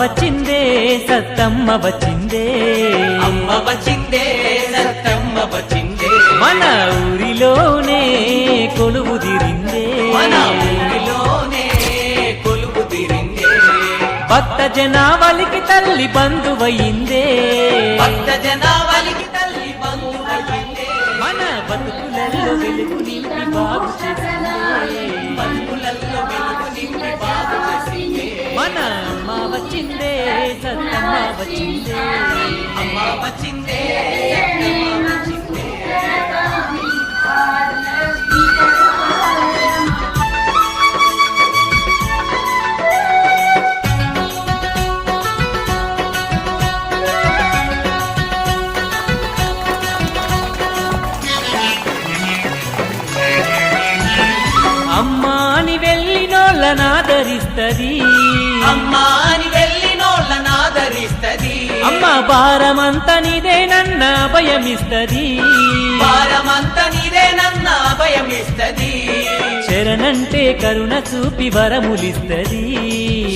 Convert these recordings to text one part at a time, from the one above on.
వచ్చిందే సత్తమ్మ వచ్చిందే, అమ్మ వచ్చిందే సత్తమ్మ వచ్చిందే, మన ఊరిలోనే కొలువు తీరిందే, మన ఊరిలోనే కొలువు తీరిందే, భక్త జనావళికి తల్లి బంధువయిందే, భక్త జనావళికి తల్లి బంధువయిందే, మన బతుకులలో వెలుగు నింపి బాగు చేసిందే, బతుకులలో వెలుగు నింపి బాగు చేసిందే, మన అమ్మ వచ్చిందే సత్తమ్మ వచ్చిందే, అమ్మ వచ్చిందే సత్తమ్మ వచ్చిందే. అమ్మాని వెళ్ళినోళ్ళనాదరిస్తది, అమ్మా అని వెళ్ళినోళ్ళనాదరిస్తది, అమ్మ భారమంత నీదేనన్న భయమిస్తది, భారమంత నీదేనన్న భయమిస్తది, శరణంటే కరుణ చూపి వరములిస్తది,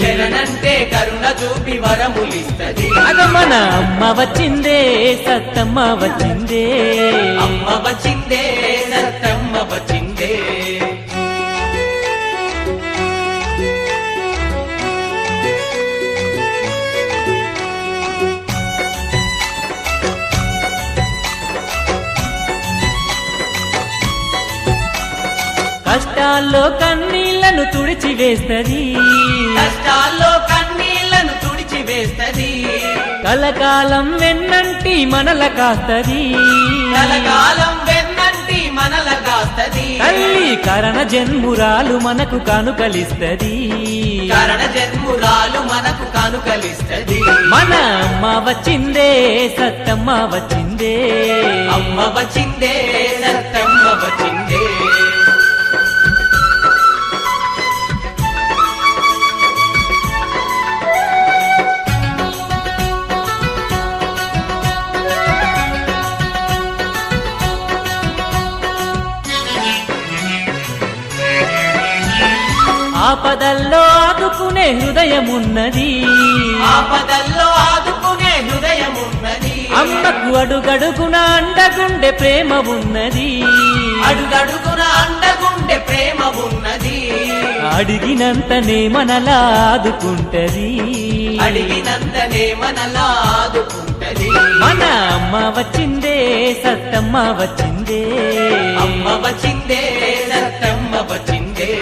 శరణంటే కరుణ చూపి వరములిస్తది, అద మన అమ్మ వచ్చిందే సత్తమ్మ వచ్చిందే, అమ్మ వచ్చిందే సత్తమ్మ వచ్చిందే. కష్టాల్లో కన్నీళ్లను తుడిచి వేస్తది, కష్టాల్లో కన్నీళ్లను తుడిచి వేస్తది, కలకాలం వెన్నంటి మనల కాస్తది, కలకాలం వెన్నంటి మనల కాస్తది, తల్లి కరణ జన్మురాలు మనకు కానుకలిస్తది, కరణ జన్మురాలు మనకు కానుకలిస్తది, మన అమ్మ వచ్చిందే సత్తమ్మ వచ్చిందే, అమ్మ వచ్చిందే సత్తమ్మ వచ్చిందే. ఆపదల్లో ఆదుకునే హృదయమున్నది, ఆపదల్లో ఆదుకునే హృదయమున్నది, అమ్మకు అడుగడుగున అండగుండె ప్రేమ ఉన్నది, అడుగడుగున అండగుండె ప్రేమ ఉన్నది, అడిగినంతనే మనలా ఆదుకుంటది, అడిగినంతనే మనలా ఆదుకుంటది, మన అమ్మ వచ్చిందే సత్తమ్మ వచ్చిందే, అమ్మ వచ్చిందే సత్తమ్మ వచ్చిందే.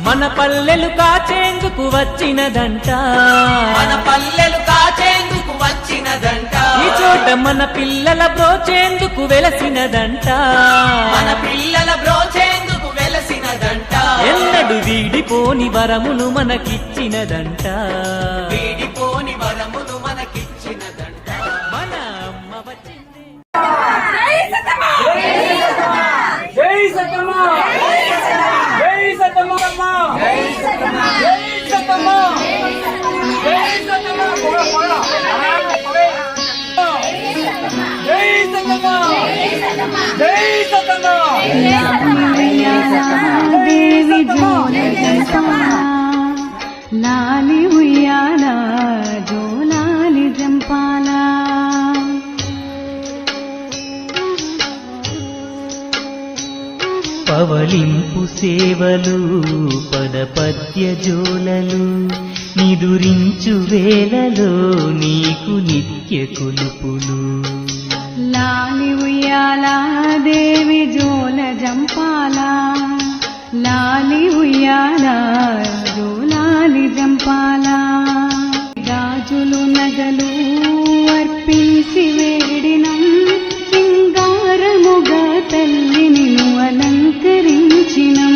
మన పల్లెలు కాచేందుకు వచ్చినదంట, మన పల్లెలు కాచేందుకు వచ్చినదంట, ఈ చోట మన పిల్లల బ్రోచేందుకు వెలసినదంట, మన పిల్లల బ్రోచేందుకు వెలసినదంట, ఎన్నడు వీడిపోని వరమును మనకిచ్చినదంట, వీడిపోని వరమును మనకిచ్చినదంట, మన అమ్మ వచ్చింది. జై సత్తమ్మ జై సత్తమ్మ జై సత్తమ్మ జై సత్తమ్మ జై సత్తమ్మ జై సత్తమ్మ దేవి జోల లాలి ఉయ్యాల జోలాలి జంపాల పవళింపు సేవలు పదపద్య జోలలు నిదురించు వేళలో నీకు నిత్య కొలుపులు, లాలి ఉయ్యాల దేవి జోల జంపాల లాలి ఉయ్యాల జోలాలి జంపాల గాజులు నగలు అర్పించి వేడినం సింగారముగా తల్లిని అలంకరించినం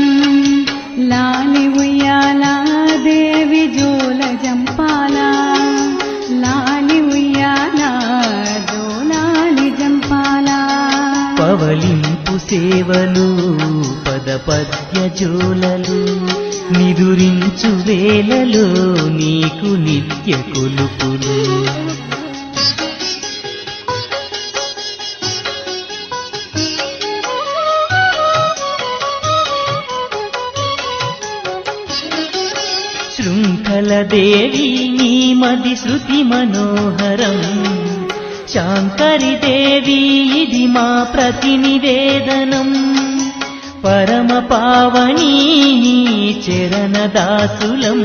లాలి ఉయ్యాల దేవి జోల జంపాల లాలి ఉయ్యాల జోలాలి జంపాల పవళింపు సేవలు పదపద్య జోలలు నిదురించు వేళలో నీకు నిత్య కొలుపులు. శృంఖలదేవి నీ మది శృతి మనోహరం, శాంకరి దేవి ఇది మా ప్రతినివేదనం. పరమ పావనీ నీ చరణదాసులం,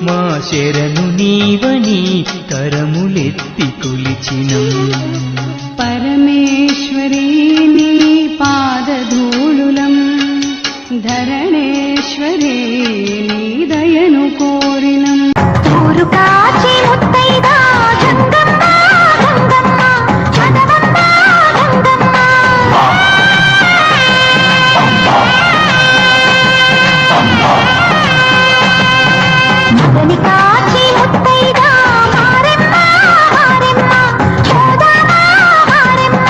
మా శరణు నీవని కరములెత్తి కొలిచినం. పరమేశ్వరీ నీ పాదధూళులం, ధరణేశ్వరీ నీ దయను కోరినం. ఊరు కాచి ముత్తైదా గంగమ్మ గంగమ్మ చదవమ్మ గంగమ్మ. మగని కాచి ముత్తైదా మారెమ్మ మారెమ్మ చోదమ్మ మారెమ్మ.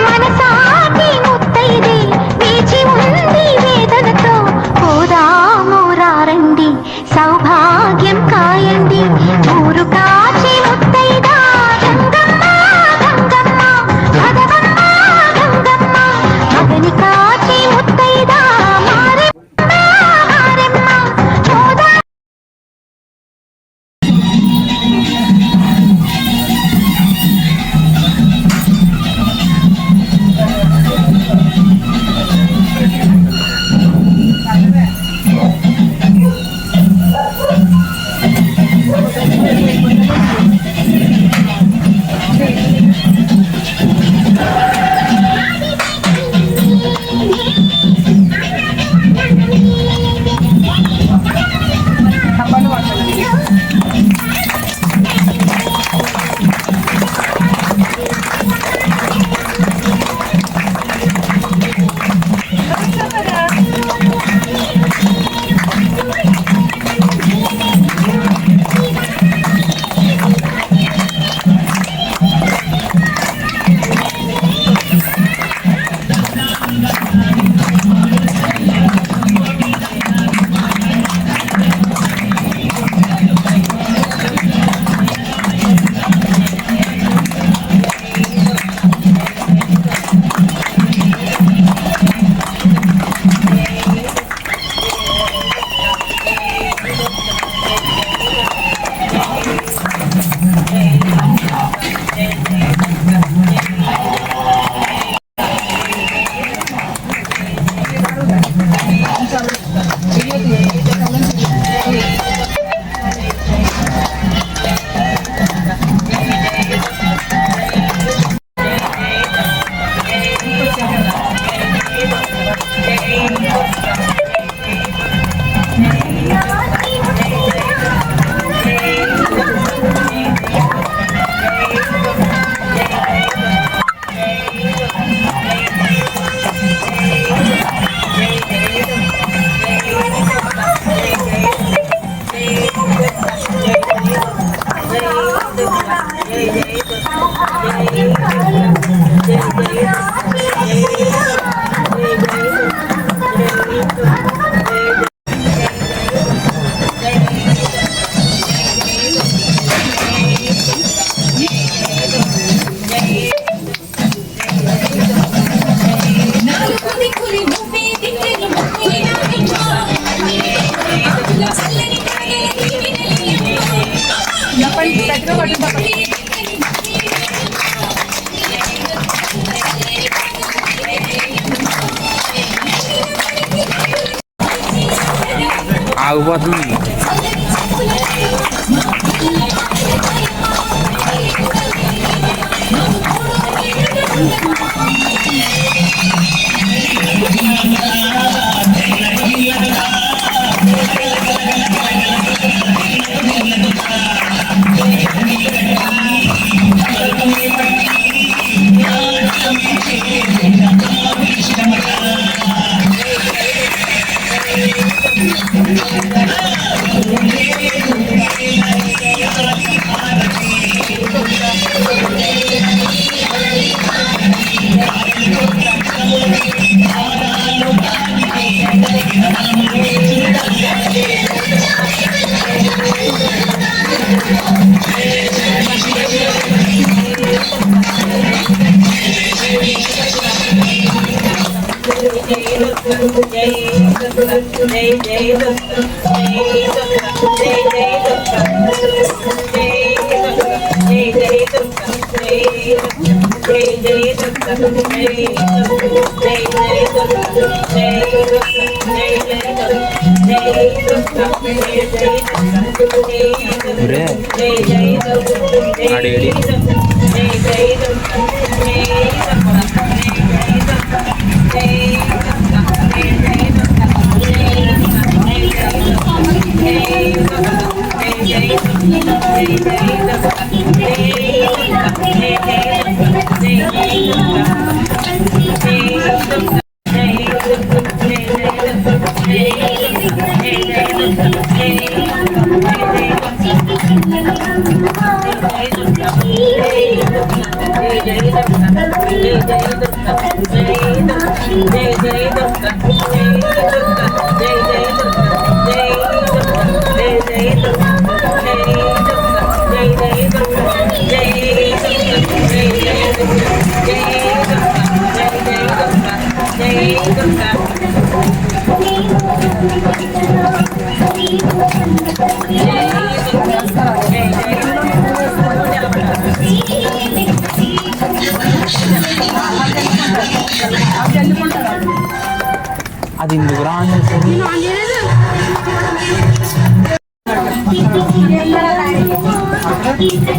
మనసాటి ముత్తైదే వేచి ఉంది వేదనతో, పోదామురారండి సౌభాగ్యం కాయండి. ఊరు కాచి ముత్తైదా గంగమ్మ గంగమ్మ చదవమ్మ గంగమ్మ. మగని కాచి ముత్తైదా మారెమ్మ మారెమ్మ చోదమ్మ. ఆగిపోతుంది. Thank you. అది ఎందుకు రా Hey,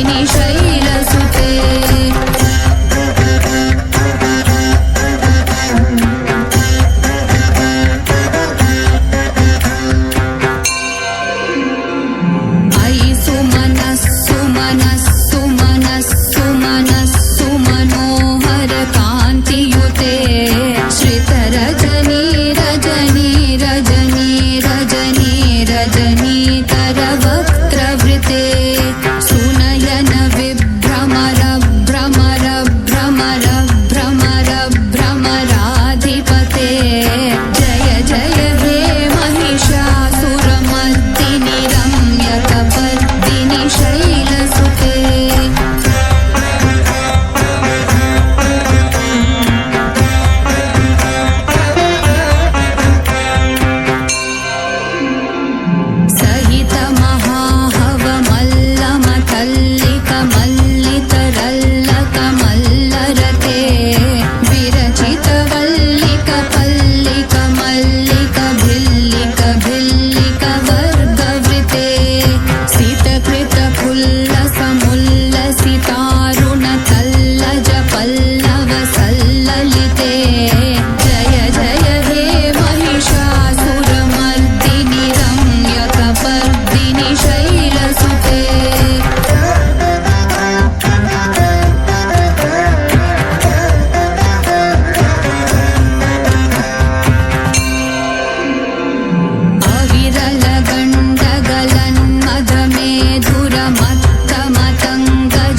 पर्दिनि शैलसुते अयि सुमनः सुमनः सुमनः सुमनः सुमनोहर कान्तियुते श्रितरजनी रजनी रजनी रजनी रजनीतर वक्त्रवृते सुनयन विभ्रमर भ्रमर भ्रमर भ्रमर भ्रमराधिपते जय जय हे महिषासुरमर्दिनि रम्यकपर्दिनि शैलसुते सहित महाहवमल्लमथल्लिकमल्लितरल्लकमल्लरते विरचितवल्लिकपल्लिकमल्लिकभिल्लिकवर्गवृते सितकृतफुल्लसमुल्लसितारुणतल्लजपल्लवसल्ललिते जय जय हे महिषासुरमर्दिनि रम्यकपर्दिनि शैलसुते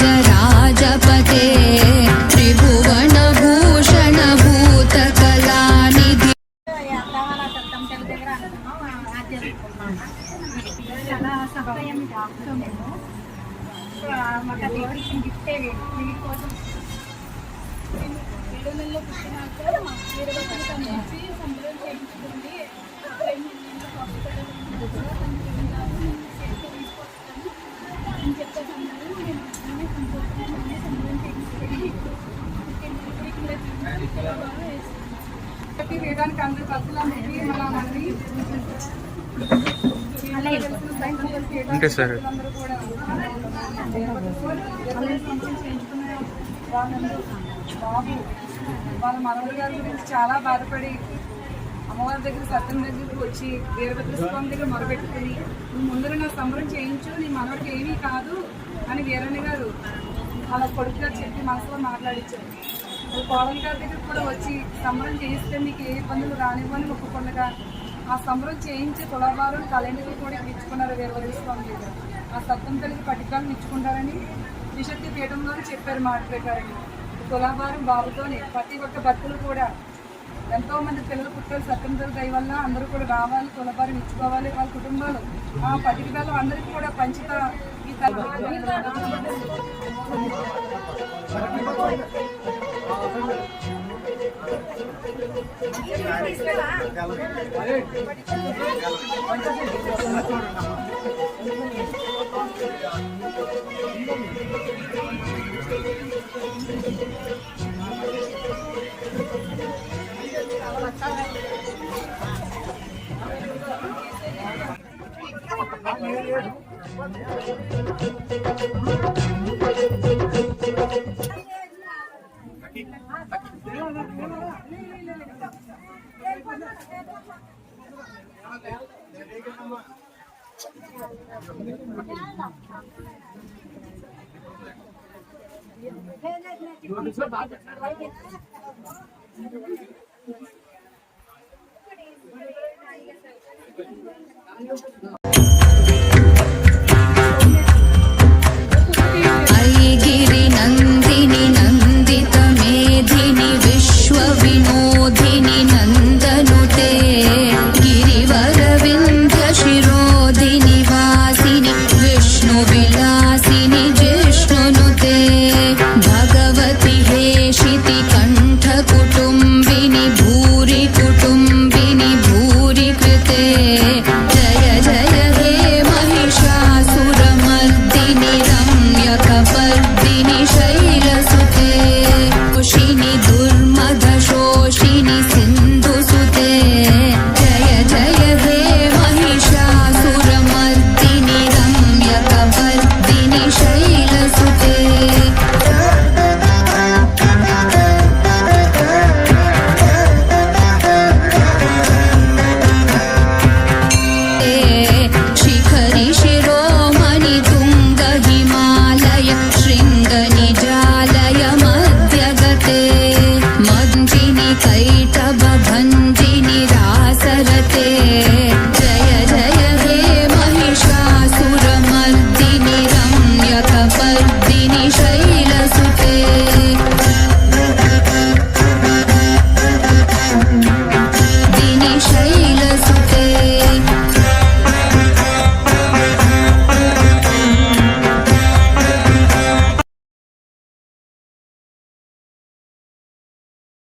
अविरलगण्डगलन्मदमेधुरमत्तमतङ्गजराजपते त्रिभुवनभूषणभूतकलानिधि వేయడానికి అందరూ బస్సులు అనేది మళ్ళీ ఓకే సార్. అందరూ కూడా వాళ్ళందరూ బాబు వాళ్ళ మనవడి గారి గురించి చాలా బాధపడి అమ్మవారి దగ్గర సత్యం దగ్గరికి వచ్చి వీరభద్ర స్వామి దగ్గర మొరబెట్టుకుని నువ్వు ముందర నా సంబరం చేయించు నీ మనవడికి ఏమీ కాదు అని వీరಣ್ణ గారు వాళ్ళ కొడుకు గారు చెప్పి మనసులో మాట్లాడించారు. కోడలి గారి దగ్గర కూడా వచ్చి సంబరం చేయిస్తే మీకు ఏ ఇబ్బందులు రానివ్వని ఒప్పుకుండగా ఆ సంబరం చేయించి తులాభారం కలెండర్లు కూడా ఇక్కడ ఇచ్చుకున్నారు వీరభద్ర స్వామి దగ్గర. ఆ సత్యం కలిగి పట్టికాలను ఇచ్చుకుంటారని త్రిశక్తి పీఠంలో చెప్పారు మాట ప్రకారం. తులాభారం బాబుతోనే ప్రతి ఒక్క భక్తులు కూడా ఎంతో మంది పిల్లలు పుట్టారు సత్యం దయ వల్ల అందరూ కూడా రావాలి, తులాభారం ఇచ్చుకోవాలి. వాళ్ళ కుటుంబాలు ఆ పట్టికలు అందరికీ కూడా పంచుతా ఈ